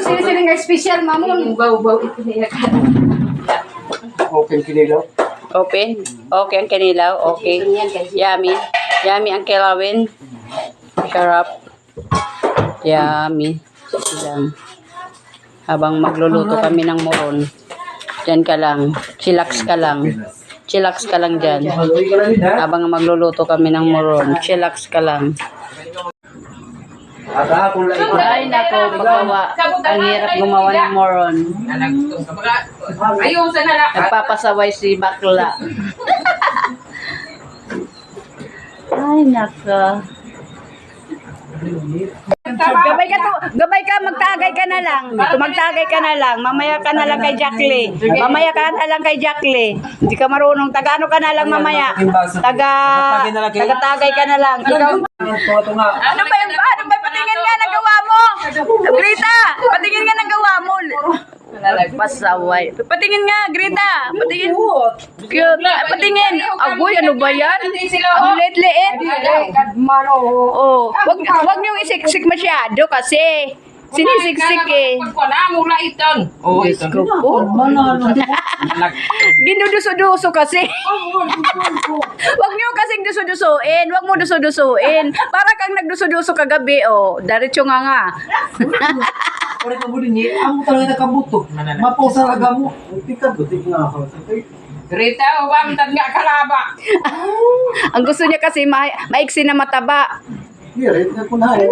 Sini nga special, mamon. Ubaw-ubaw ito niya. Open kinilaw. Open? Okay ang kinilaw? Okay. Yummy. Yummy ang kilawin. Sarap. Yummy. Lang. Habang magluluto kami ng moron, dyan ka lang. Chillax ka lang. Chillax ka lang dyan. Haluin ka lang din ha. Habang magluluto kami ng moron, chillax ka lang. At ako lang ito. Ay, nako, paggawa. Ang hirap gumawa ng moron. Ayun, sana lang. Nagpapasaway si bakla. Ay, nako. Gabay ka, magtagay ka na lang. Magtagay ka na lang. Mamaya ka na lang kay Jackie. Mamaya ka na lang kay Jackie. Hindi ka marunong. Taga-ano ka na lang mamaya. Taga-tagay ka na lang. Ikaw, Ito nga. ano ba yung patingin nga ng gawa mo? Grita, patingin nga ng gawa mo. Pasaway. Patingin nga, Grita. Patingin. Cute. Patingin. Agoy, ano ba yan? Ang liit-liit. Oh, wag niyong isiksik masyado kasi. Sinisiksik eh. Pagkwana mo na iton. Oh, Diyos ko po. Ginuduso-duso kasi. Wag niyo kasing duso-dusuin. Wag mo duso-dusuin. Para kang nagduso-duso kagabi, oh. Diretso nga. Pare ka budi ni, amo talaga nakabuto. Mapusa ka mo. Tika butik nga ako. Rita, umamtad nga kalaba. Ang gusto niya kasi maiksi na mataba. Dire, na kunahin.